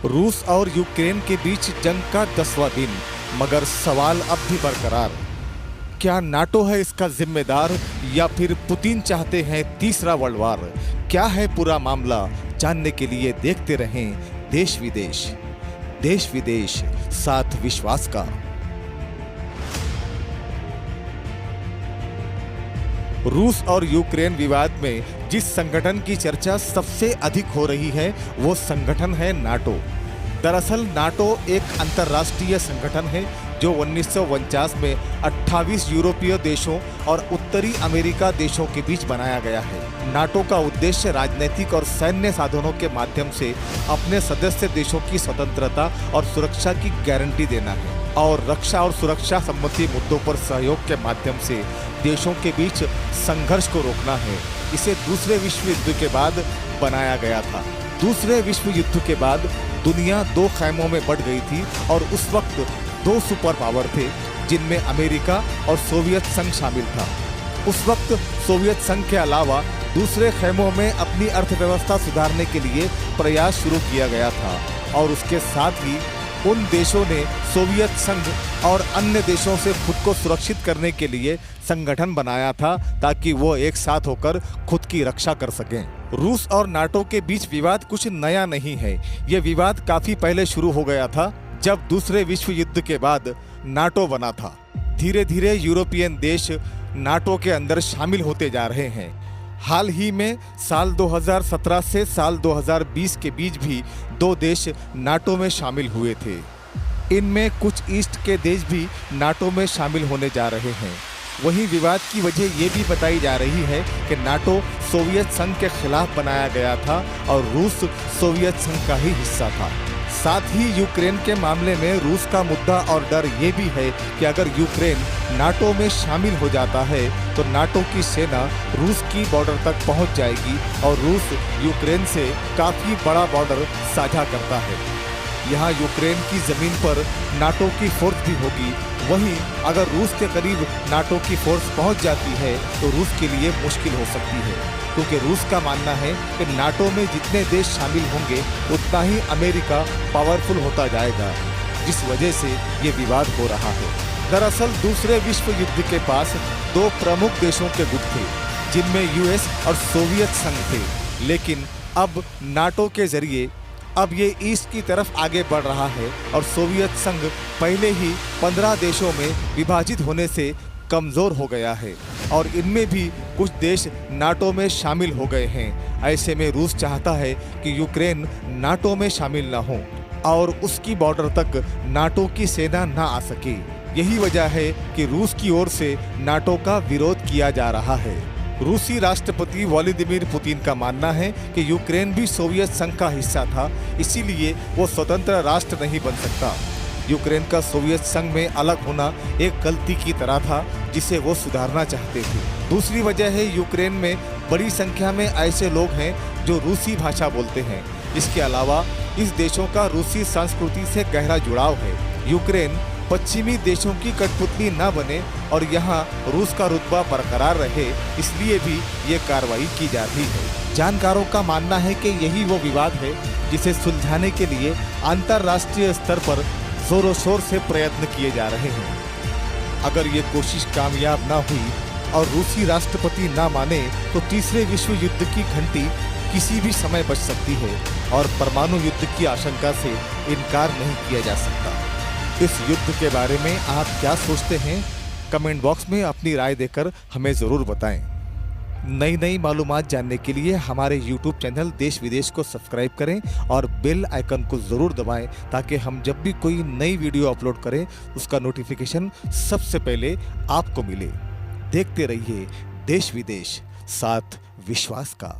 रूस और यूक्रेन के बीच जंग का 10वां दिन, मगर सवाल अब भी बरकरार। क्या नाटो है इसका जिम्मेदार या फिर पुतिन चाहते हैं तीसरा वर्ल्ड वार? क्या है पूरा मामला? जानने के लिए देखते रहें देश विदेश साथ विश्वास का। रूस और यूक्रेन विवाद में जिस संगठन की चर्चा सबसे अधिक हो रही है वो संगठन है नाटो। दरअसल नाटो एक अंतर्राष्ट्रीय संगठन है जो 1949 में 28 यूरोपीय देशों और उत्तरी अमेरिका देशों के बीच बनाया गया है। नाटो का उद्देश्य राजनीतिक और सैन्य साधनों के माध्यम से अपने सदस्य देशों की स्वतंत्रता और सुरक्षा की गारंटी देना है और रक्षा और सुरक्षा संबंधी मुद्दों पर सहयोग के माध्यम से देशों के बीच संघर्ष को रोकना है। इसे दूसरे विश्व युद्ध के बाद बनाया गया था। दूसरे विश्व युद्ध के बाद दुनिया दो खैमों में बंट गई थी और उस वक्त दो सुपर पावर थे जिनमें अमेरिका और सोवियत संघ शामिल था। उस वक्त सोवियत संघ के अलावा दूसरे खैमों में अपनी अर्थव्यवस्था सुधारने के लिए प्रयास शुरू किया गया था और उसके साथ ही उन देशों ने सोवियत संघ और अन्य देशों से खुद को सुरक्षित करने के लिए संगठन बनाया था ताकि वो एक साथ होकर खुद की रक्षा कर सकें। रूस और नाटो के बीच विवाद कुछ नया नहीं है। ये विवाद काफी पहले शुरू हो गया था जब दूसरे विश्व युद्ध के बाद नाटो बना था। धीरे धीरे यूरोपियन देश नाटो के अंदर शामिल होते जा रहे हैं। हाल ही में साल 2017 से साल 2020 के बीच भी दो देश नाटो में शामिल हुए थे। इनमें कुछ ईस्ट के देश भी नाटो में शामिल होने जा रहे हैं। वहीं विवाद की वजह ये भी बताई जा रही है कि नाटो सोवियत संघ के खिलाफ बनाया गया था और रूस सोवियत संघ का ही हिस्सा था। साथ ही यूक्रेन के मामले में रूस का मुद्दा और डर ये भी है कि अगर यूक्रेन नाटो में शामिल हो जाता है तो नाटो की सेना रूस की बॉर्डर तक पहुंच जाएगी और रूस यूक्रेन से काफ़ी बड़ा बॉर्डर साझा करता है। यहाँ यूक्रेन की ज़मीन पर नाटो की फोर्स भी होगी। वहीं अगर रूस के करीब नाटो की फोर्स पहुंच जाती है तो रूस के लिए मुश्किल हो सकती है, क्योंकि रूस का मानना है कि नाटो में जितने देश शामिल होंगे उतना ही अमेरिका पावरफुल होता जाएगा, जिस वजह से ये विवाद हो रहा है। दरअसल दूसरे विश्व युद्ध के पास दो प्रमुख देशों के गुट थे जिनमें यूएस और सोवियत संघ थे, लेकिन अब नाटो के जरिए अब ये ईस्ट की तरफ आगे बढ़ रहा है और सोवियत संघ पहले ही 15 देशों में विभाजित होने से कमज़ोर हो गया है और इनमें भी कुछ देश नाटो में शामिल हो गए हैं। ऐसे में रूस चाहता है कि यूक्रेन नाटो में शामिल ना हो और उसकी बॉर्डर तक नाटो की सेना ना आ सके। यही वजह है कि रूस की ओर से नाटो का विरोध किया जा रहा है। रूसी राष्ट्रपति व्लादिमीर पुतिन का मानना है कि यूक्रेन भी सोवियत संघ का हिस्सा था, इसीलिए वो स्वतंत्र राष्ट्र नहीं बन सकता। यूक्रेन का सोवियत संघ में अलग होना एक गलती की तरह था जिसे वो सुधारना चाहते थे। दूसरी वजह है यूक्रेन में बड़ी संख्या में ऐसे लोग हैं जो रूसी भाषा बोलते हैं। इसके अलावा इस देशों का रूसी संस्कृति से गहरा जुड़ाव है। यूक्रेन पश्चिमी देशों की कठपुतली न बने और यहाँ रूस का रुतबा बरकरार रहे, इसलिए भी ये कार्रवाई की जा रही है। जानकारों का मानना है कि यही वो विवाद है जिसे सुलझाने के लिए अंतर्राष्ट्रीय स्तर पर जोरों शोर से प्रयत्न किए जा रहे हैं। अगर ये कोशिश कामयाब ना हुई और रूसी राष्ट्रपति ना माने तो तीसरे विश्व युद्ध की घंटी किसी भी समय बज सकती है और परमाणु युद्ध की आशंका से इनकार नहीं किया जा सकता। इस युद्ध के बारे में आप क्या सोचते हैं? कमेंट बॉक्स में अपनी राय देकर हमें ज़रूर बताएं। नई नई मालूमात जानने के लिए हमारे YouTube चैनल देश विदेश को सब्सक्राइब करें और बेल आइकन को ज़रूर दबाएं ताकि हम जब भी कोई नई वीडियो अपलोड करें उसका नोटिफिकेशन सबसे पहले आपको मिले। देखते रहिए देश विदेश साथ विश्वास का।